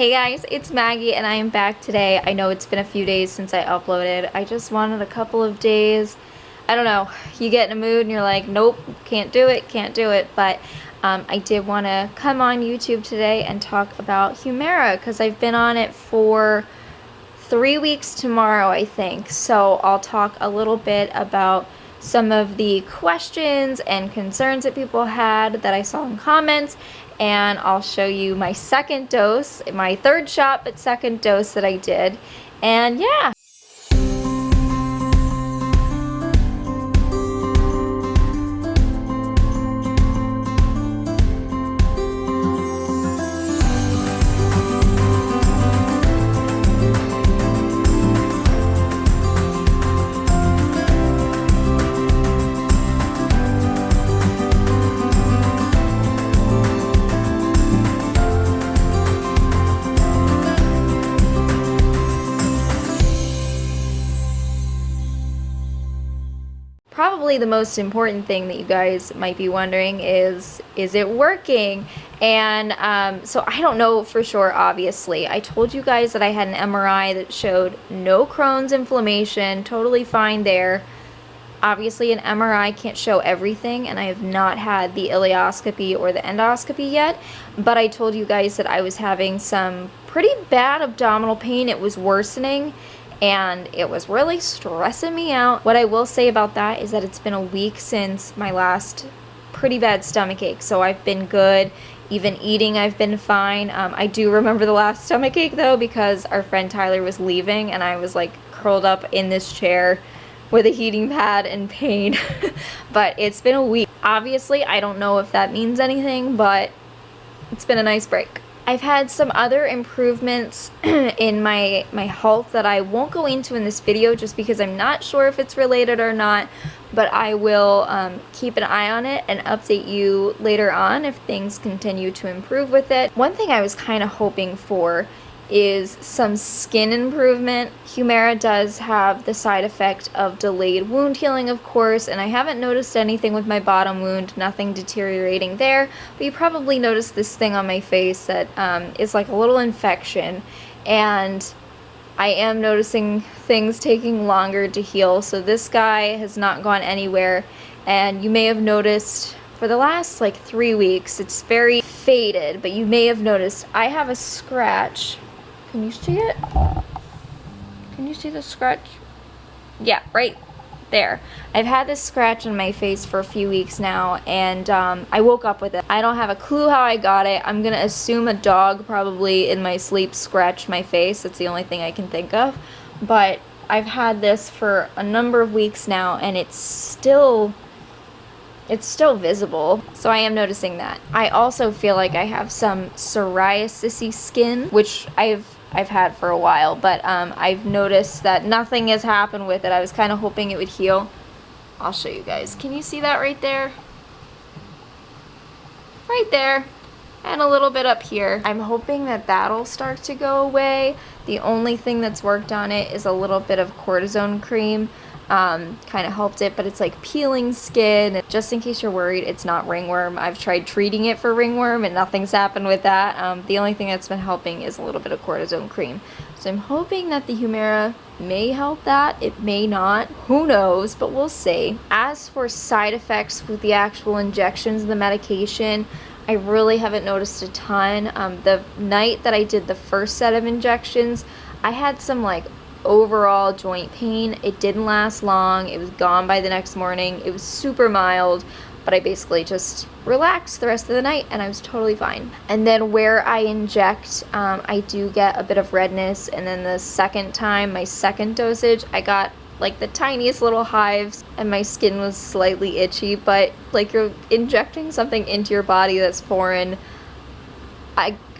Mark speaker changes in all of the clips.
Speaker 1: Hey guys, it's Maggie and I am back today. I know it's been a few days since I uploaded. I just wanted a couple of days. I don't know, you get in a mood and you're like, nope, can't do it. But I did want to come on YouTube today and talk about Humira because I've been on it for 3 weeks tomorrow, I think. So I'll talk a little bit about some of the questions and concerns that people had that I saw in comments, and I'll show you my second dose, my third shot, but second dose that I did. And yeah. Probably the most important thing that you guys might be wondering is it working? And so I don't know for sure, obviously. I told you guys that I had an MRI that showed no Crohn's inflammation, totally fine there. Obviously an MRI can't show everything, and I have not had the ileoscopy or the endoscopy yet, but I told you guys that I was having some pretty bad abdominal pain. It was worsening and it was really stressing me out. What I will say about that is that it's been a week since my last pretty bad stomach ache, so I've been good. Even eating, I've been fine. I do remember the last stomach ache though, because our friend Tyler was leaving and I was like curled up in this chair with a heating pad and pain. But it's been a week. Obviously, I don't know if that means anything, but it's been a nice break. I've had some other improvements in my health that I won't go into in this video just because I'm not sure if it's related or not, but I will keep an eye on it and update you later on if things continue to improve with it. One thing I was kind of hoping for is some skin improvement. Humira does have the side effect of delayed wound healing, of course, and I haven't noticed anything with my bottom wound, nothing deteriorating there, but you probably noticed this thing on my face that is like a little infection, and I am noticing things taking longer to heal. So this guy has not gone anywhere, and you may have noticed for the last like 3 weeks it's very faded, but you may have noticed I have a scratch. Can you see it? Can you see the scratch? Yeah, right there. I've had this scratch on my face for a few weeks now, and I woke up with it. I don't have a clue how I got it. I'm gonna assume a dog probably in my sleep scratched my face. That's the only thing I can think of. But I've had this for a number of weeks now, and it's still visible, so I am noticing that. I also feel like I have some psoriasis skin, which I've had for a while, but I've noticed that nothing has happened with it. I was kind of hoping it would heal. I'll show you guys. Can you see that right there? Right there. And a little bit up here. I'm hoping that that'll start to go away. The only thing that's worked on it is a little bit of cortisone cream. Kind of helped it, but it's like peeling skin. Just in case you're worried, it's not ringworm. I've tried treating it for ringworm and nothing's happened with that. The only thing that's been helping is a little bit of cortisone cream. So I'm hoping that the Humira may help that. It may not. Who knows, but we'll see. As for side effects with the actual injections and the medication, I really haven't noticed a ton. The night that I did the first set of injections, I had some like overall joint pain. It didn't last long. It was gone by the next morning. It was super mild, but I basically just relaxed the rest of the night and I was totally fine. And then where I inject, I do get a bit of redness, and then the second time, my second dosage, I got like the tiniest little hives and my skin was slightly itchy, but like you're injecting something into your body that's foreign.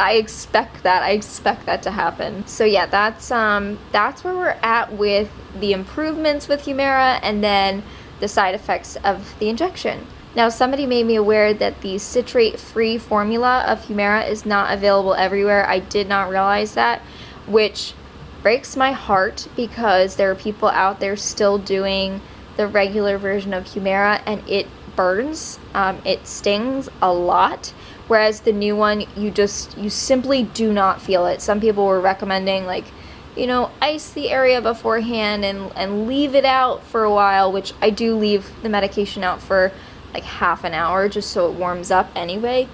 Speaker 1: I expect that to happen. So yeah, that's where we're at with the improvements with Humira and then the side effects of the injection. Now, somebody made me aware that the citrate-free formula of Humira is not available everywhere. I did not realize that, which breaks my heart because there are people out there still doing the regular version of Humira and it burns, it stings a lot, whereas the new one, you simply do not feel it. Some people were recommending, like, you know, ice the area beforehand and leave it out for a while, which I do leave the medication out for like half an hour just so it warms up anyway.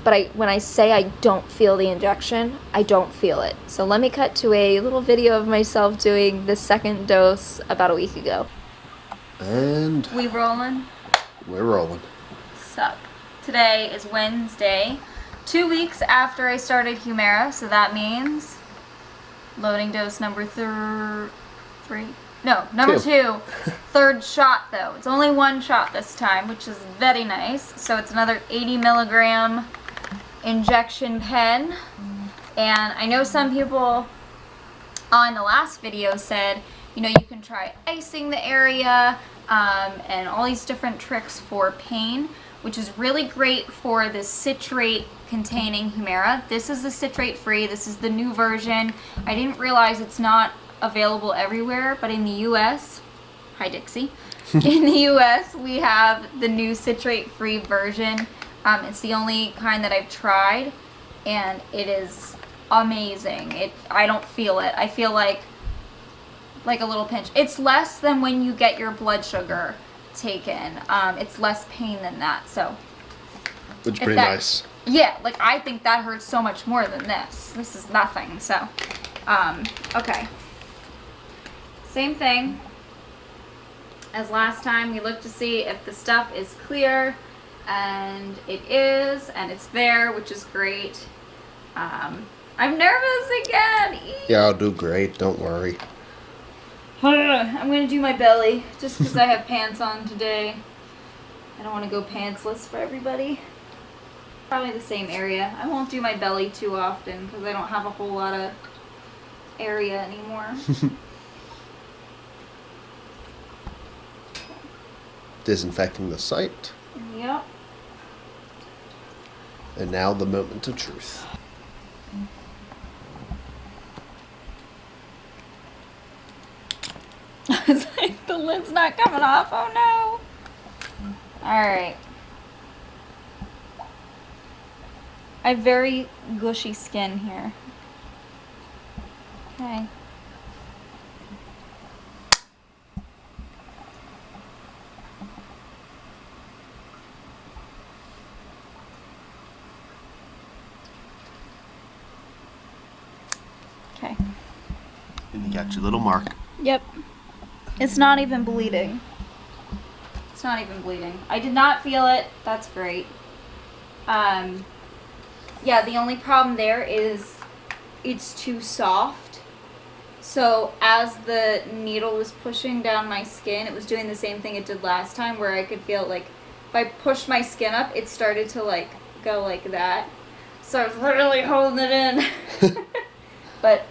Speaker 1: But when I say I don't feel the injection, I don't feel it. So let me cut to a little video of myself doing the second dose about a week ago.
Speaker 2: And
Speaker 1: we rolling?
Speaker 2: We're rolling.
Speaker 1: Sup. Today is Wednesday, 2 weeks after I started Humira, so that means loading dose number number two. Third shot though. It's only one shot this time, which is very nice. So it's another 80 milligram injection pen. And I know some people on the last video said, you know, you can try icing the area and all these different tricks for pain, which is really great for the citrate containing Humira. This is the citrate free. This is the new version. I didn't realize it's not available everywhere, but in the US, hi Dixie, in the US we have the new citrate free version. It's the only kind that I've tried and it is amazing. I don't feel it. I feel like a little pinch. It's less than when you get your blood sugar taken. It's less pain than that, so.
Speaker 2: Which is pretty nice.
Speaker 1: Yeah, like I think that hurts so much more than this. This is nothing, so. Okay. Same thing as last time. We look to see if the stuff is clear, and it is, and it's there, which is great. I'm nervous again.
Speaker 2: Yeah, I'll do great. Don't worry.
Speaker 1: I'm gonna do my belly just because I have pants on today. I don't want to go pantsless for everybody. Probably the same area. I won't do my belly too often because I don't have a whole lot of area anymore.
Speaker 2: Disinfecting the site.
Speaker 1: Yep.
Speaker 2: And now the moment of truth.
Speaker 1: It's like the lid's not coming off. Oh no. Alright. I have very gushy skin here. Okay. Okay.
Speaker 2: And you got your little mark.
Speaker 1: Yep. It's not even bleeding. It's not even bleeding. I did not feel it. That's great. Yeah, the only problem there is it's too soft. So as the needle was pushing down my skin, it was doing the same thing it did last time, where I could feel like if I pushed my skin up, it started to like go like that. So I was literally holding it in. But,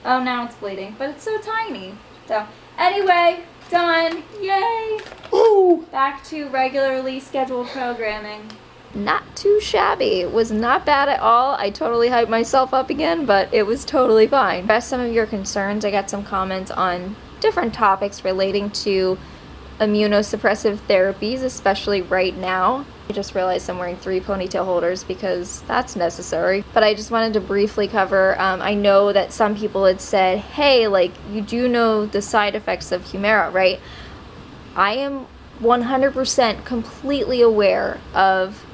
Speaker 1: oh, now it's bleeding. But it's so tiny. So, anyway, done. Yay!
Speaker 2: Woo!
Speaker 1: Back to regularly scheduled programming. Not too shabby. It was not bad at all. I totally hyped myself up again, but it was totally fine. Address some of your concerns. I got some comments on different topics relating to immunosuppressive therapies, especially right now. I just realized I'm wearing 3 ponytail holders because that's necessary. But I just wanted to briefly cover, I know that some people had said, hey, like, you do know the side effects of Humira, right? I am 100% completely aware of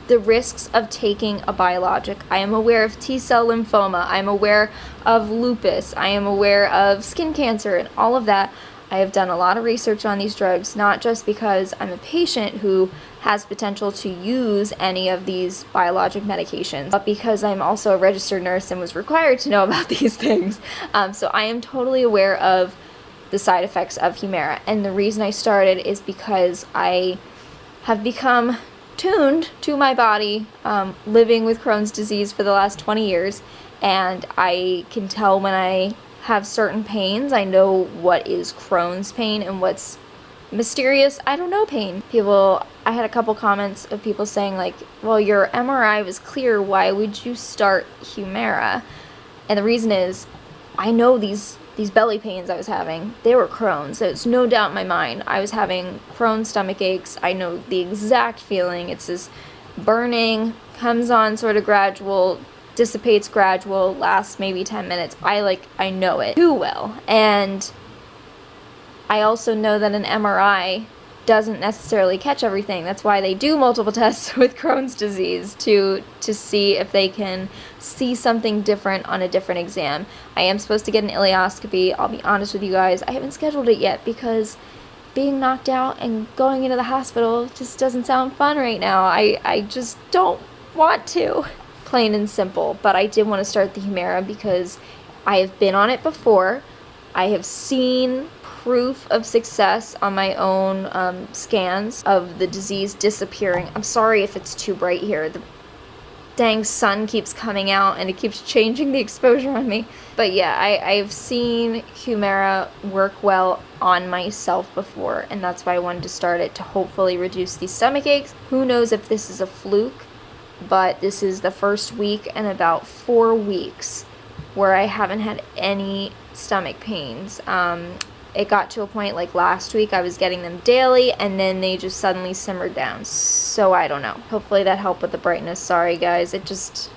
Speaker 1: the risks of taking a biologic. I am aware of T-cell lymphoma. I am aware of lupus. I am aware of skin cancer and all of that. I have done a lot of research on these drugs, not just because I'm a patient who has potential to use any of these biologic medications, but because I'm also a registered nurse and was required to know about these things. So I am totally aware of the side effects of Humira. And the reason I started is because I have become tuned to my body, living with Crohn's disease for the last 20 years, and I can tell when I have certain pains. I know what is Crohn's pain and what's mysterious I don't know pain. I had a couple comments of people saying like, well, your MRI was clear, why would you start Humira? And the reason is, I know these belly pains I was having, they were Crohn's. There's no doubt in my mind. I was having Crohn's stomach aches. I know the exact feeling. It's this burning, comes on sort of gradual, dissipates gradual, lasts maybe 10 minutes. I know it too well. And I also know that an MRI doesn't necessarily catch everything. That's why they do multiple tests with Crohn's disease, to see if they can see something different on a different exam. I am supposed to get an ileoscopy. I'll be honest with you guys, I haven't scheduled it yet because being knocked out and going into the hospital just doesn't sound fun right now. I just don't want to. Plain and simple. But I did want to start the Humira because I have been on it before. I have seen proof of success on my own scans of the disease disappearing. I'm sorry if it's too bright here. The dang sun keeps coming out and it keeps changing the exposure on me. But yeah, I've seen Humira work well on myself before, and that's why I wanted to start it, to hopefully reduce these stomach aches. Who knows if this is a fluke, but this is the first week in about 4 weeks where I haven't had any stomach pains. It got to a point like last week I was getting them daily, and then they just suddenly simmered down. So I don't know. Hopefully that helped with the brightness. Sorry guys, it just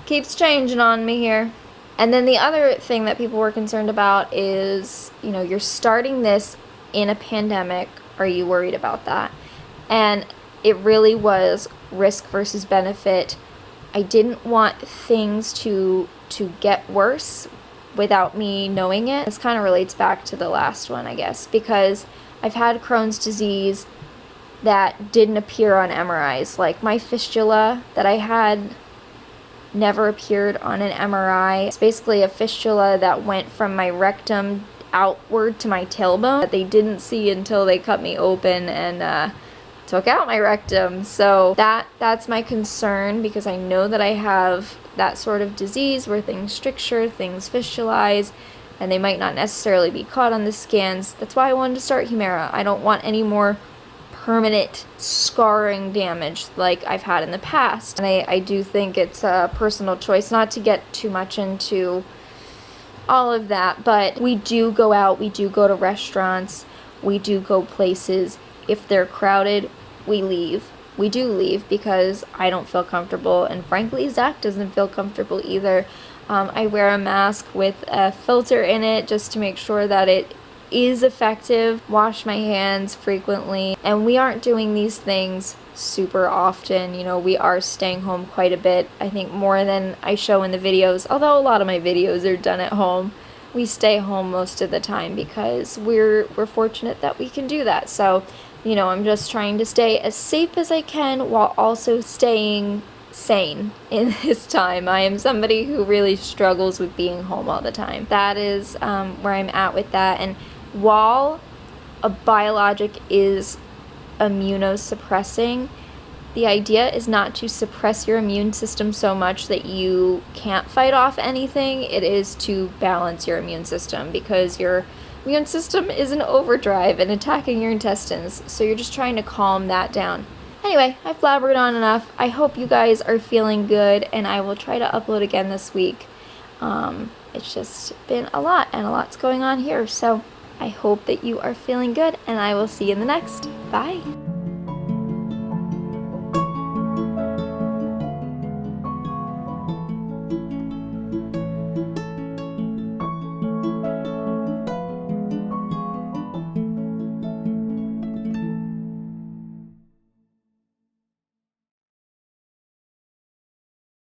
Speaker 1: keeps changing on me here. And then the other thing that people were concerned about is, you're starting this in a pandemic. Are you worried about that? And it really was risk versus benefit. I didn't want things to get worse without me knowing it. This kind of relates back to the last one, I guess, because I've had Crohn's disease that didn't appear on MRIs. Like my fistula that I had never appeared on an MRI. It's basically a fistula that went from my rectum outward to my tailbone that they didn't see until they cut me open and took out my rectum. So that's my concern, because I know that I have that sort of disease where things stricture, things fistulize, and they might not necessarily be caught on the scans. That's why I wanted to start Humira. I don't want any more permanent scarring damage like I've had in the past. And I do think it's a personal choice, not to get too much into all of that, but we do go out, we do go to restaurants, we do go places. If they're crowded, we leave. We do leave because I don't feel comfortable, and frankly, Zach doesn't feel comfortable either. I wear a mask with a filter in it just to make sure that it is effective. Wash my hands frequently, and we aren't doing these things super often. We are staying home quite a bit. I think more than I show in the videos, although a lot of my videos are done at home. We stay home most of the time because we're fortunate that we can do that. So I'm just trying to stay as safe as I can while also staying sane in this time. I am somebody who really struggles with being home all the time. That is where I'm at with that. And while a biologic is immunosuppressing, the idea is not to suppress your immune system so much that you can't fight off anything. It is to balance your immune system, because your immune system is in overdrive and attacking your intestines, so you're just trying to calm that down. Anyway, I've blabbered on enough. I hope you guys are feeling good, and I will try to upload again this week. It's just been a lot, and a lot's going on here, so I hope that you are feeling good, and I will see you in the next. Bye!